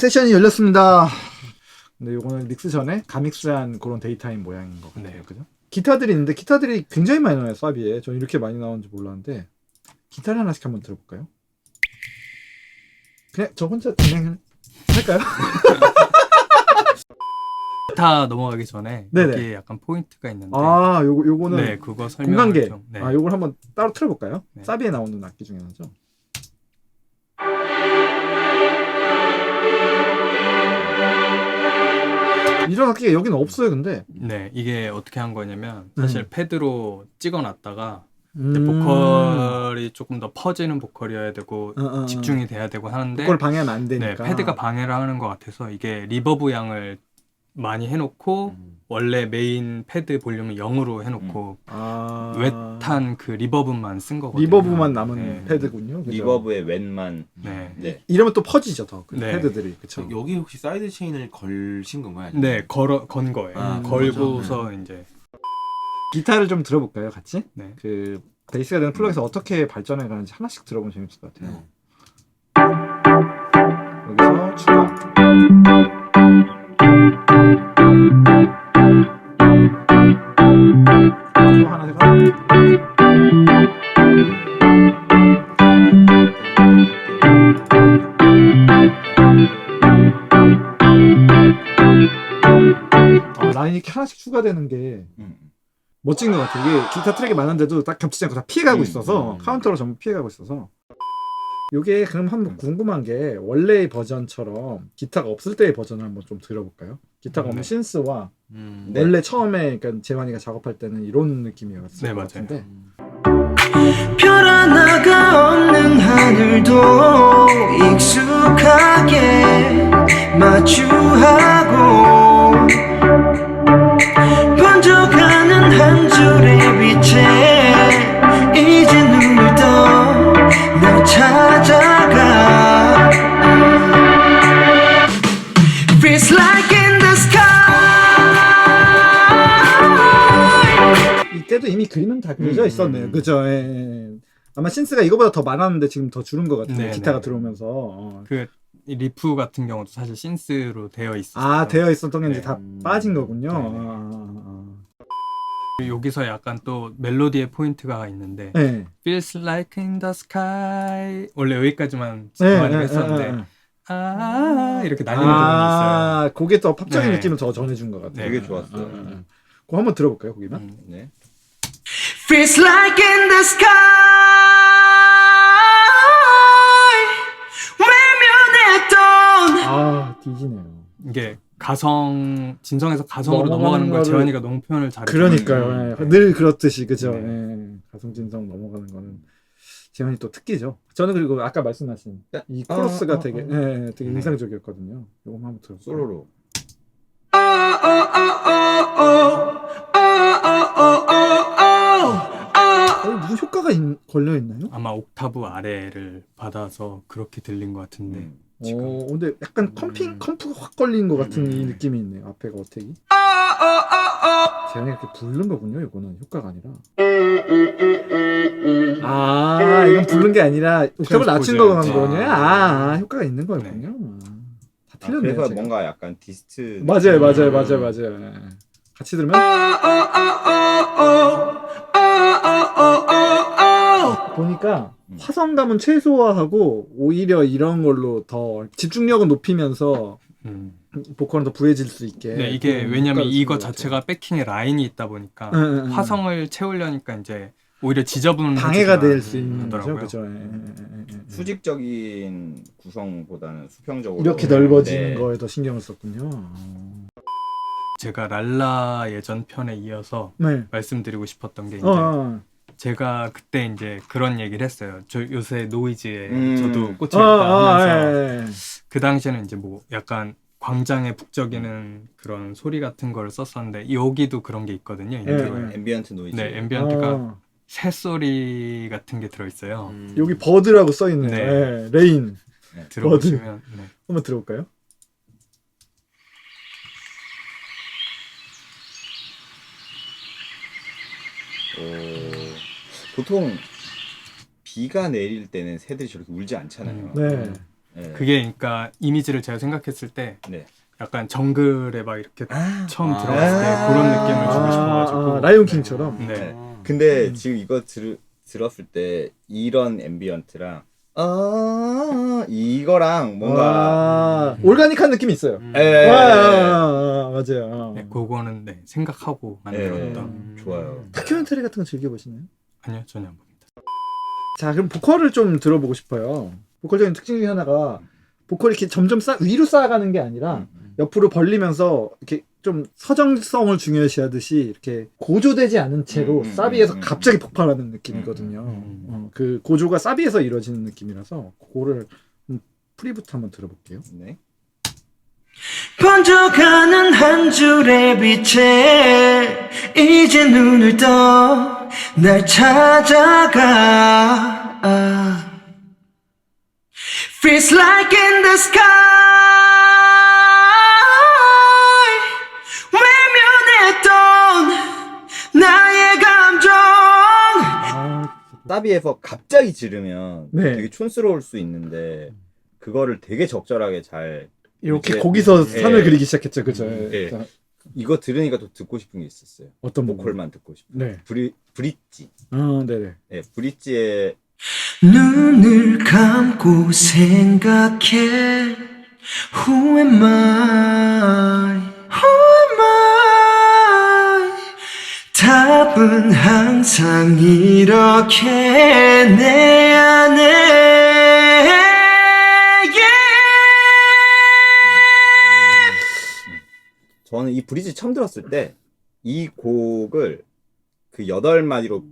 세션이 열렸습니다. 근데 요거는 믹스 전에 가믹스한 그런 데이타임 모양인 것 같아요. 네. 그죠? 기타들이 있는데 기타들이 굉장히 많이 나와요. 사비에. 저는 이렇게 많이 나오는지 몰랐는데 기타를 하나씩 한번 들어볼까요? 그냥 저 혼자 진행을 할까요? 기타 넘어가기 전에 네네. 여기에 약간 포인트가 있는데 아, 요거는 네, 그거 설명을 공간계. 좀, 네. 아, 요걸 한번 따로 틀어볼까요? 네. 사비에 나오는 악기 중에 하나죠. 이런 악기가 여기는 없어요, 근데. 네, 이게 어떻게 한 거냐면 사실 패드로 찍어놨다가 이제 음. 보컬이 조금 더 퍼지는 보컬이어야 되고 어. 집중이 돼야 되고 하는데 그걸 방해하면 안 네, 되니까. 패드가 방해를 하는 것 같아서 이게 리버브 양을 많이 해놓고 원래 메인 패드 볼륨을 0으로 해놓고 아... 웨탄 그 리버브만 쓴 거거든요. 리버브만 남은 네. 패드군요. 그죠? 리버브의 웬만. 네. 네. 이러면 또 퍼지죠, 더. 그 네. 패드들이. 그쵸? 여기 혹시 사이드 체인을 걸신 건가요? 네, 건 거예요. 아, 걸고서 이제 기타를 좀 들어볼까요, 같이? 네. 그 베이스가 되는 플러그에서 어떻게 발전해 가는지 하나씩 들어보면 재밌을 것 같아요. 여기서 추가. 또 하나 해서 라인이 이렇게 하나씩 추가되는 게 멋진 것 같아요. 이게 기타 트랙이 많은데도 딱 겹치지 않고 다 피해가고 있어서 카운터로 전부 피해가고 있어서 이게 그럼 한번 궁금한 게 원래의 버전처럼 기타가 없을 때의 버전을 한번 좀 들어볼까요? 기타가 없는 신스와 네. 원래 처음에 그러니까 재환이가 작업할 때는 이런 느낌이었을 네, 것 맞아요. 같은데 별 하나가 없는 하늘도 익숙하게 마주하고 번져가는 한 줄의 빛에 이제 눈을 떠 널 찾아가 Feels like in the sky. 이때도 이미 그림은 다 그려져 있었네요. 그죠? 예. 아마 신스가 이거보다 더 많았는데 지금 더 줄은 것 같아요. 네, 기타가 네. 들어오면서 이 리프 같은 경우도 사실 신스로 되어 있어요. 아 되어 있었던 게 이제 네. 다 빠진 거군요. 여기서 약간 또 멜로디의 포인트가 있는데 네. Feels like in the sky 원래 여기까지만 네, 많이 네, 했었는데 네, 네. 이렇게 날리는 부분이 있어요. 그게 더 팝적인 네. 느낌을 더 전해준 것 같아요. 되게 좋았어요. 그거 한번 들어볼까요, 거기만? 네. Feels like in the sky. 외면했던 아, 뒤지네요. 이게 진성에서 가성으로 넘어가는 넘어가는 걸 거를- 재환이가 너무 표현을 잘해서 그러니까요. 예. 네. 늘 그렇듯이 그죠. 네. 예. 가성진성 넘어가는 거는 재환이 또 특기죠. 저는 그리고 아까 말씀하신 이 코러스가 되게 되게 인상적이었거든요. 이거 한번 들어볼까요? 솔로로. 무슨 효과가 걸려 있나요? 아마 옥타브 아래를 받아서 그렇게 들린 것 같은데 근데 약간 컴프가 확 걸린 것 같은 이 느낌이 있네요. 앞에가 어택이. 재환이 이렇게 부른 거군요. 이거는 효과가 아니라. 아, 이건 부른 게 아니라 옥탑을 낮춘 트랜스포즈. 거군요. 효과가 있는 거였군요. 다 틀렸네요. 그래서 제가. 뭔가 약간 디스트. 맞아요. 예. 같이 들으면 보니까 화성감은 최소화하고 오히려 이런 걸로 더 집중력은 높이면서 보컬은 더 부해질 수 있게. 네, 이게 그런 왜냐면 효과를 이거 준것 같아요. 자체가 백킹에 라인이 있다 보니까 응. 화성을 채우려니까 이제 오히려 지저분한 방해가 해지가 될 수 있는 거죠, 하더라고요. 그죠? 수직적인 구성보다는 수평적으로 이렇게 넓어지는 네. 거에 더 신경을 썼군요. 제가 랄라 예전 편에 이어서 네. 말씀드리고 싶었던 게 이제 제가 그때 이제 그런 얘기를 했어요. 저 요새 노이즈에 저도 꽂혀있다 하면서 예. 그 당시에는 이제 뭐 약간 광장에 북적이는 그런 소리 같은 걸 썼었는데 여기도 그런 게 있거든요. 인트로에. 앰비언트 노이즈. 네, 앰비언트가 새소리 같은 게 들어있어요. 여기 버드라고 써 있네요. 네. 예, 레인. 들어보시면 네. 한번 들어볼까요? 보통 비가 내릴 때는 새들이 저렇게 울지 않잖아요. 네. 네. 그게 그러니까 이미지를 제가 생각했을 때 네. 약간 정글에 막 이렇게 처음 아. 들어갔을 때 그런 느낌을 주고 싶어가지고. 라이온킹처럼. 네. 네. 근데 지금 이거 들었을 때 이런 앰비언트랑 이거랑 뭔가 올가닉한 느낌이 있어요. 예. 맞아요. 네, 그거는 네, 생각하고 만들었던. 좋아요. 다큐멘터리 같은 거 즐겨보시나요? 아니요, 전혀 안 봅니다. 자, 그럼 보컬을 좀 들어보고 싶어요. 보컬적인 특징 중에 하나가 보컬이 이렇게 점점 위로 쌓아가는 게 아니라 옆으로 벌리면서 이렇게 좀 서정성을 중요시하듯이 이렇게 고조되지 않은 채로 사비에서 갑자기 폭발하는 느낌이거든요. 그 고조가 사비에서 이루어지는 느낌이라서 그거를 프리부터 한번 들어볼게요. 네. 번져가는 한 줄의 빛에 이제 눈을 떠 날 찾아가 Feels like in the sky 외면했던 나의 감정 사비에서 갑자기 지르면 네. 되게 촌스러울 수 있는데 그거를 되게 적절하게 잘 이렇게 이제- 거기서 예. 산을 그리기 시작했죠, 그죠? 예. 자, 이거 들으니까 더 듣고 싶은 게 있었어요. 어떤 부분? 보컬만 듣고 싶어. 네. 브릿지. 네네. 네, 브릿지의 눈을 감고 생각해 Who am I? Who am I? 답은 항상 이렇게 내 안에 저는 이 브릿지 처음 들었을 때 이 곡을 그 8마디로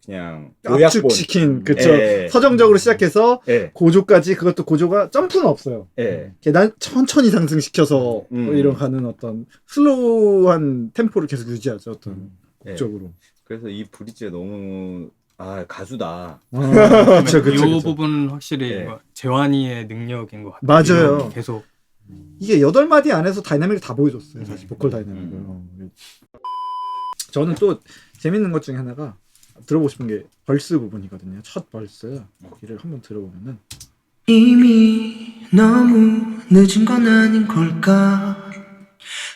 그냥 요약본. 압축시킨, 그쵸. 예. 서정적으로 시작해서 예. 고조까지, 그것도 고조가 점프는 없어요. 예. 계단 천천히 상승시켜서 음. 이런 가는 어떤 슬로우한 템포를 계속 유지하죠, 어떤 예. 곡적으로. 그래서 이 브릿지가 너무 가수다. 그쵸, 그쵸, 이 그쵸. 부분은 확실히 네. 재환이의 능력인 것 같아요. 맞아요. 계속 이게 8마디 안에서 다이나믹을 다 보여줬어요, 사실 보컬 다이나믹을. 저는 또 재밌는 것 중에 하나가 들어보고 싶은 게 벌스 부분이거든요. 첫 벌스. 거기를 한번 들어보면은 이미 너무 늦은 건 아닌 걸까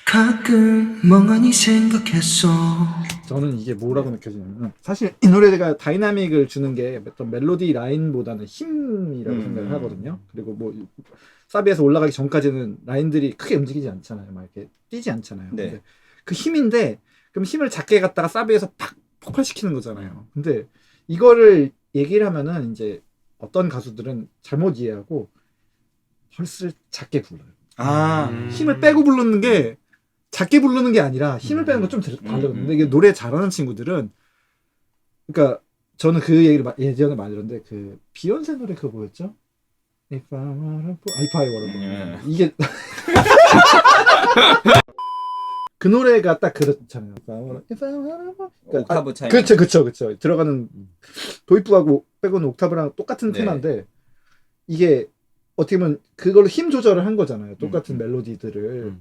가끔 멍하니 생각했어 저는 이게 뭐라고 느껴지냐면 사실 이 노래가 다이나믹을 주는 게 어떤 멜로디 라인보다는 힘이라고 생각을 하거든요. 그리고 뭐 사비에서 올라가기 전까지는 라인들이 크게 움직이지 않잖아요. 막 이렇게 뛰지 않잖아요. 네. 근데 그 힘인데 그럼 힘을 작게 갖다가 사비에서 팍 폭발시키는 거잖아요. 근데 이거를 얘기를 하면은 이제 어떤 가수들은 잘못 이해하고 펄스를 작게 불러요. 힘을 빼고 부르는 게 작게 부르는 게 아니라 힘을 빼는 건 좀 다르거든요. 근데 이게 노래 잘하는 친구들은 그러니까 저는 그 얘기를 예전에 많이 들었는데 그 비욘세 노래 그거 뭐였죠? If I were 이게 그 노래가 딱 그렇잖아요. If I were 옥타브 차이. 그렇죠. 들어가는 도입부하고 빼고는 옥타브랑 똑같은 네. 테마인데 이게 어떻게 보면 그걸로 힘 조절을 한 거잖아요. 똑같은 멜로디들을.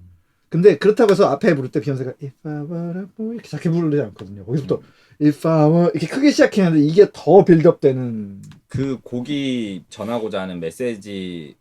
근데 그렇다고 해서 앞에 부를 때 비욘세가 If I were a boy 이렇게 작게 부르지 않거든요. 거기서부터 If I were 이렇게 크게 시작했는데 이게 더 빌드업되는. 그 곡이 전하고자 하는 메시지의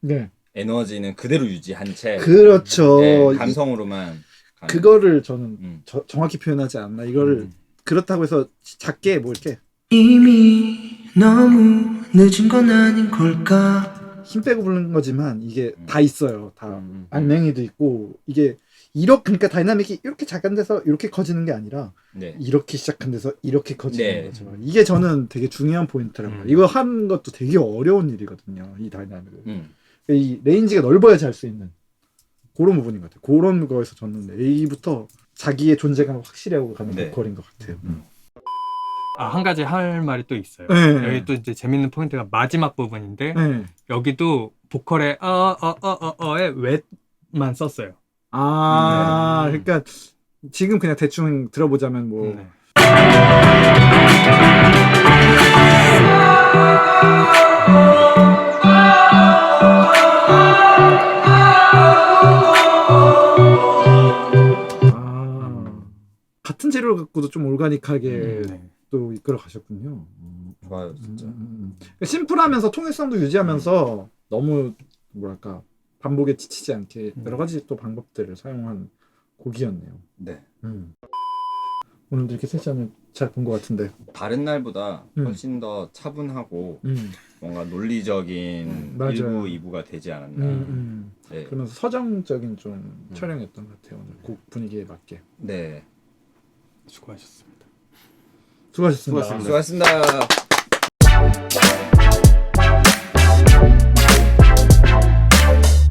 네. 에너지는 그대로 유지한 채 그렇죠. 네, 감성으로만 가는. 그거를 저는 정확히 표현하지 않나. 이거를 그렇다고 해서 작게 뭐 이렇게 이미 너무 늦은 건 아닌 걸까 힘 빼고 부르는 거지만 이게 다 있어요. 다 알맹이도 있고 이게 이렇게 그러니까 다이나믹이 이렇게 작은 데서 이렇게 커지는 게 아니라 네. 이렇게 시작한 데서 이렇게 커지는 네. 거죠. 이게 저는 되게 중요한 포인트라고 봐요. 이거 하는 것도 되게 어려운 일이거든요. 이 다이나믹을. 이 레인지가 넓어야지 할 수 있는 그런 부분인 것 같아요. 그런 거에서 저는 A부터 자기의 존재감을 확실히 하고 가는 네. 보컬인 것 같아요. 한 가지 할 말이 또 있어요. 네. 여기 또 이제 재밌는 포인트가 마지막 부분인데 네. 여기도 보컬의 에 웻만 썼어요. 그러니까 지금 그냥 대충 들어보자면 뭐 네. 같은 재료를 갖고도 좀 올가닉하게 네. 또 이끌어 가셨군요. 좋아요 진짜. 심플하면서 통일성도 유지하면서 너무 뭐랄까 반복에 지치지 않게 여러 가지 또 방법들을 사용한 곡이었네요. 네. 오늘도 이렇게 세션을 잘 본 것 같은데. 다른 날보다 훨씬 더 차분하고 뭔가 논리적인 맞아요. 1부, 2부가 되지 않았나. 네. 그러면서 서정적인 좀 촬영이었던 것 같아요. 오늘 곡 분위기에 맞게. 네. 수고하셨습니다. 수고하셨습니다. 수고하셨습니다. 수고하셨습니다.